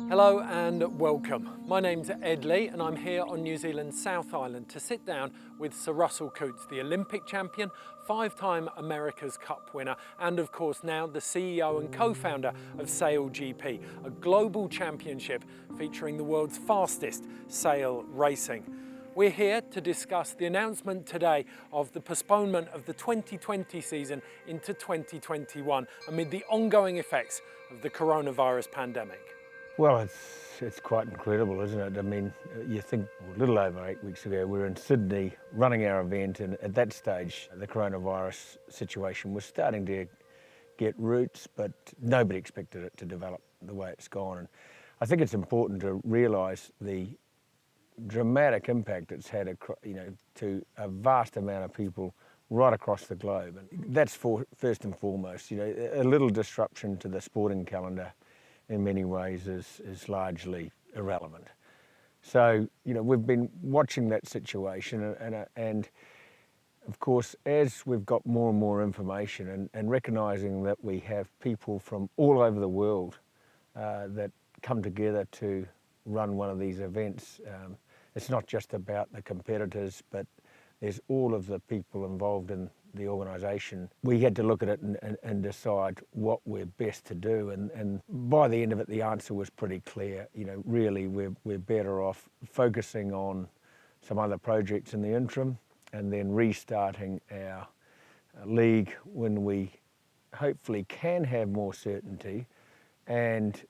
Hello and welcome. My name's Ed Lee and I'm here on New Zealand's South Island to sit down with Sir Russell Coutts, the Olympic champion, 5-time America's Cup winner, and of course now the CEO and co-founder of SailGP, a global championship featuring the world's fastest sail racing. We're here to discuss the announcement today of the postponement of the 2020 season into 2021 amid the ongoing effects of the coronavirus pandemic. Well, it's quite incredible, isn't it? I mean, you think a little over 8 weeks ago, we were in Sydney running our event, and at that stage, the coronavirus situation was starting to get roots, but nobody expected it to develop the way it's gone. And I think it's important to realise the dramatic impact it's had, to a vast amount of people right across the globe. And that's first and foremost. A little disruption to the sporting calendar in many ways is largely irrelevant. So, we've been watching that situation and of course, as we've got more and more information and recognising that we have people from all over the world that come together to run one of these events, it's not just about the competitors, but there's all of the people involved in the organisation. We had to look at it and decide what we're best to do, and by the end of it, the answer was pretty clear. Really, we're better off focusing on some other projects in the interim, and then restarting our league when we hopefully can have more certainty, and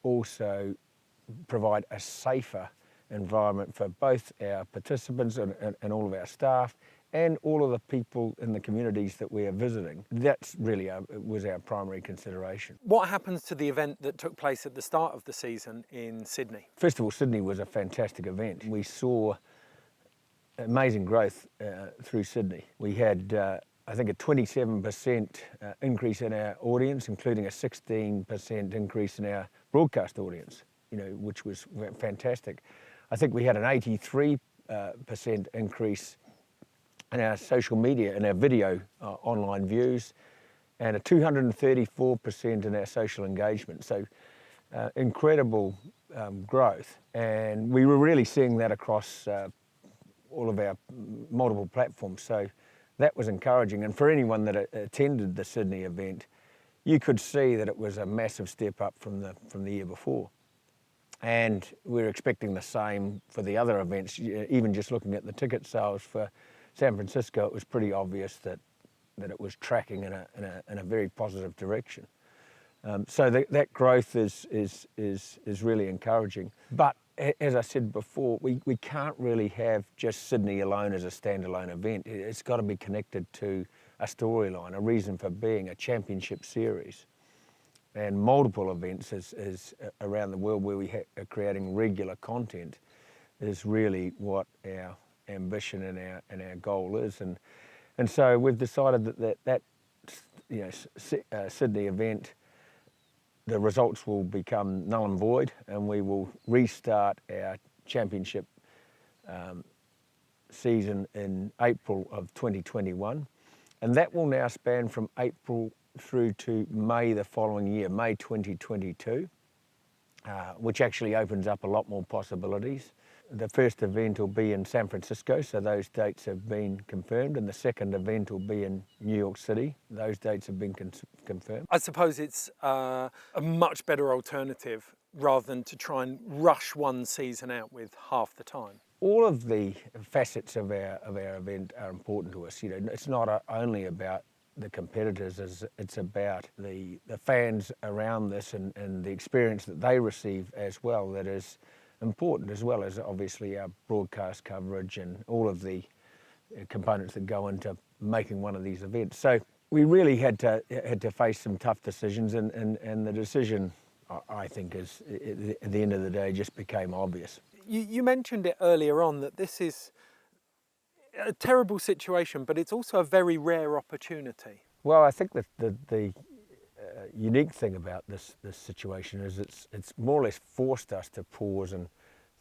also provide a safer environment for both our participants and all of our staff, and all of the people in the communities that we are visiting. That's really was our primary consideration. What happens to the event that took place at the start of the season in Sydney? First of all, Sydney was a fantastic event. We saw amazing growth through Sydney. We had, I think, a 27% increase in our audience, including a 16% increase in our broadcast audience, which was fantastic. I think we had an 83% increase in our social media and our video online views, and a 234% in our social engagement. So incredible growth. And we were really seeing that across all of our multiple platforms. So that was encouraging. And for anyone that attended the Sydney event, you could see that it was a massive step up from the year before. And we're expecting the same for the other events. Even just looking at the ticket sales for San Francisco, it was pretty obvious that it was tracking in a very positive direction. So that growth is really encouraging. But as I said before, we can't really have just Sydney alone as a standalone event. It's got to be connected to a storyline, a reason for being, a championship series. And multiple events is around the world where we are creating regular content is really what our ambition and our goal is. And so we've decided that Sydney event, the results will become null and void, and we will restart our championship season in April of 2021. And that will now span from April through to May the following year, May 2022, which actually opens up a lot more possibilities. The first event will be in San Francisco, so those dates have been confirmed, and the second event will be in New York City. Those dates have been confirmed. I suppose it's a much better alternative rather than to try and rush one season out with half the time. All of the facets of our event are important to us. It's not only about the competitors, it's about the fans around this and the experience that they receive as well that is important, as well as obviously our broadcast coverage and all of the components that go into making one of these events. So we really had to face some tough decisions, and the decision, I think, is at the end of the day just became obvious. You mentioned it earlier on that this is a terrible situation, but it's also a very rare opportunity. Well, I think that the unique thing about this situation is it's more or less forced us to pause and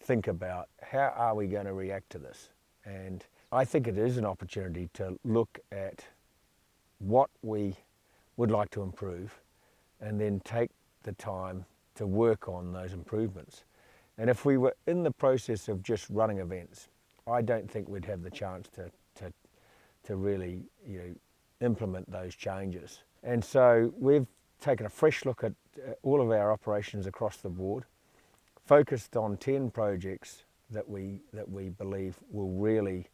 think about how are we going to react to this. And I think it is an opportunity to look at what we would like to improve and then take the time to work on those improvements. And if we were in the process of just running events, I don't think we'd have the chance to really, implement those changes. And so we've taken a fresh look at all of our operations across the board, focused on 10 projects that we believe will really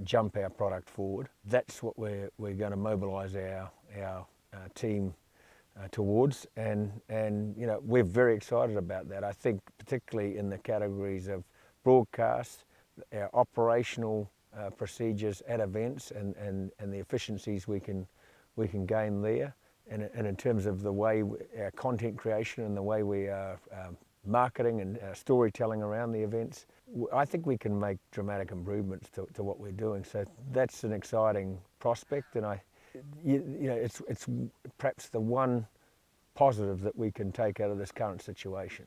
jump our product forward. That's what we're going to mobilise our team towards, and we're very excited about that. I think particularly in the categories of broadcast, our operational procedures at events, and the efficiencies we can gain there, and in terms of the way our content creation and the way we are marketing and storytelling around the events, I think we can make dramatic improvements to what we're doing. So that's an exciting prospect, and it's perhaps the one positive that we can take out of this current situation,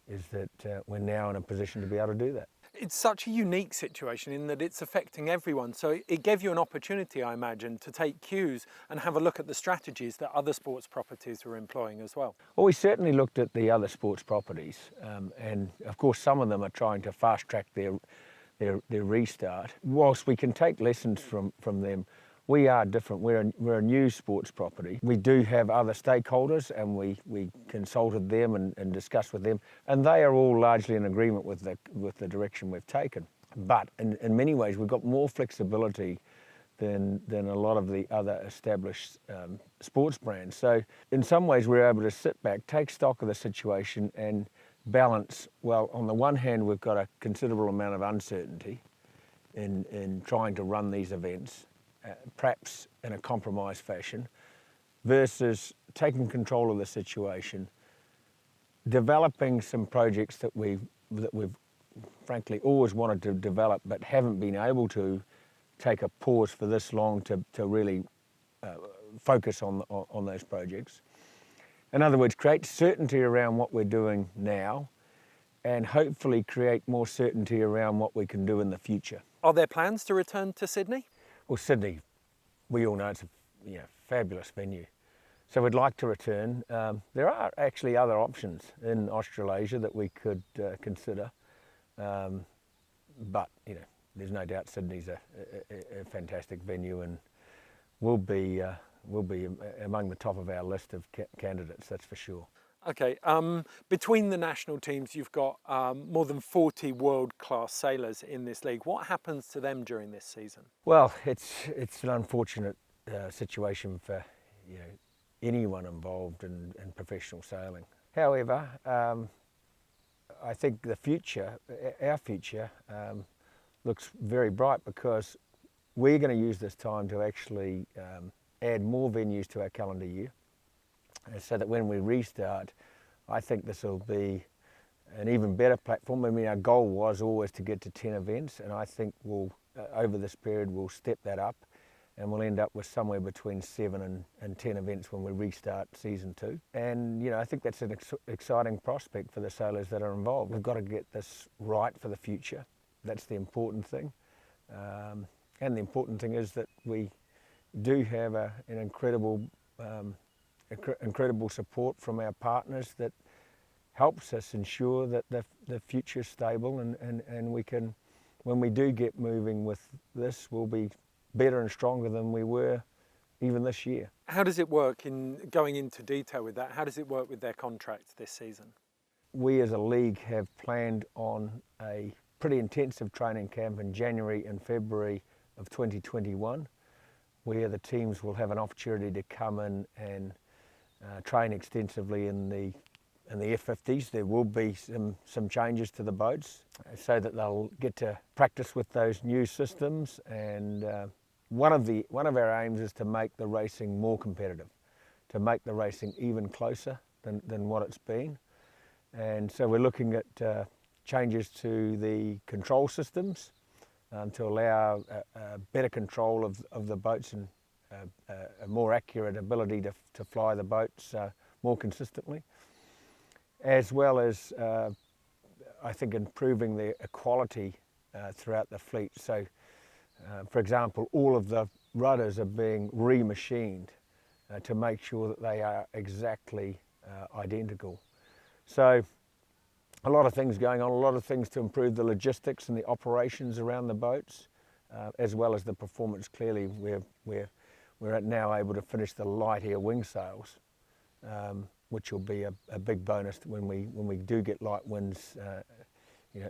is that we're now in a position to be able to do that. It's such a unique situation in that it's affecting everyone. So it gave you an opportunity, I imagine, to take cues and have a look at the strategies that other sports properties were employing as well. Well, we certainly looked at the other sports properties, and of course some of them are trying to fast track their restart. Whilst we can take lessons from them, we are different. We're a new sports property. We do have other stakeholders, and we consulted them and discussed with them, and they are all largely in agreement with the direction we've taken. But in many ways, we've got more flexibility than a lot of the other established sports brands. So in some ways, we're able to sit back, take stock of the situation, and balance. Well, on the one hand, we've got a considerable amount of uncertainty in trying to run these events, perhaps in a compromised fashion, versus taking control of the situation, developing some projects that we've frankly always wanted to develop but haven't been able to take a pause for this long to really focus on those projects. In other words, create certainty around what we're doing now, and hopefully create more certainty around what we can do in the future. Are there plans to return to Sydney? Well, Sydney, we all know it's a fabulous venue. So we'd like to return. There are actually other options in Australasia that we could consider. But, there's no doubt Sydney's a fantastic venue, and will be among the top of our list of candidates, that's for sure. Okay, between the national teams, you've got more than 40 world-class sailors in this league. What happens to them during this season? Well, it's an unfortunate situation for anyone involved in professional sailing. However, I think our future, looks very bright, because we're going to use this time to actually add more venues to our calendar year, so that when we restart, I think this will be an even better platform. I mean, our goal was always to get to 10 events, and I think over this period we'll step that up, and we'll end up with somewhere between 7 and 10 events when we restart season 2. And I think that's an exciting prospect for the sailors that are involved. We've got to get this right for the future. That's the important thing. And the important thing is that we do have an incredible support from our partners that helps us ensure that the future is stable, and we can, when we do get moving with this, we'll be better and stronger than we were even this year. How does it work, in going into detail with that? How does it work with their contracts this season? We as a league have planned on a pretty intensive training camp in January and February of 2021, where the teams will have an opportunity to come in and train extensively in the F50s. There will be some changes to the boats so that they'll get to practice with those new systems, and one of our aims is to make the racing more competitive, to make the racing even closer than what it's been. And so we're looking at changes to the control systems to allow better control of the boats, and a more accurate ability to fly the boats more consistently, as well as I think improving the equality throughout the fleet. So for example, all of the rudders are being remachined to make sure that they are exactly identical. So a lot of things going on, a lot of things to improve the logistics and the operations around the boats, as well as the performance. Clearly we're now able to finish the light air wing sails, which will be a big bonus when we do get light winds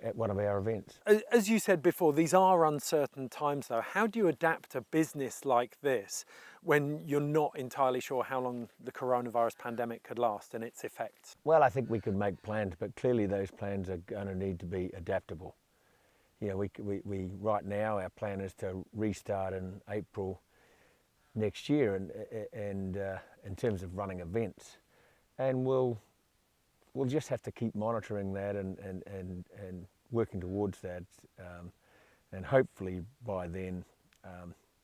at one of our events. As you said before, these are uncertain times though. How do you adapt a business like this when you're not entirely sure how long the coronavirus pandemic could last and its effects? Well, I think we could make plans, but clearly those plans are going to need to be adaptable. We right now our plan is to restart in April next year, and in terms of running events, and we'll just have to keep monitoring that and working towards that, and hopefully by then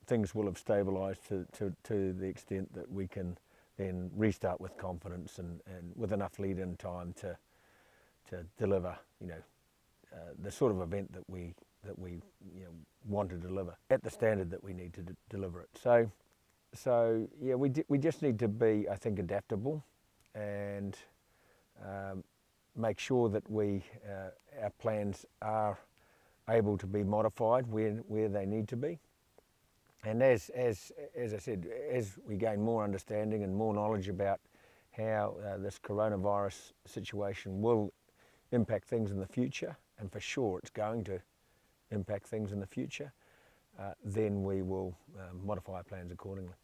things will have stabilised to the extent that we can then restart with confidence and with enough lead-in time to deliver the sort of event that we want to deliver at the standard that we need to deliver it. So yeah, we just need to be, I think, adaptable and make sure that our plans are able to be modified where they need to be. And as I said, as we gain more understanding and more knowledge about how this coronavirus situation will impact things in the future, and for sure it's going to impact things in the future, then we will modify our plans accordingly.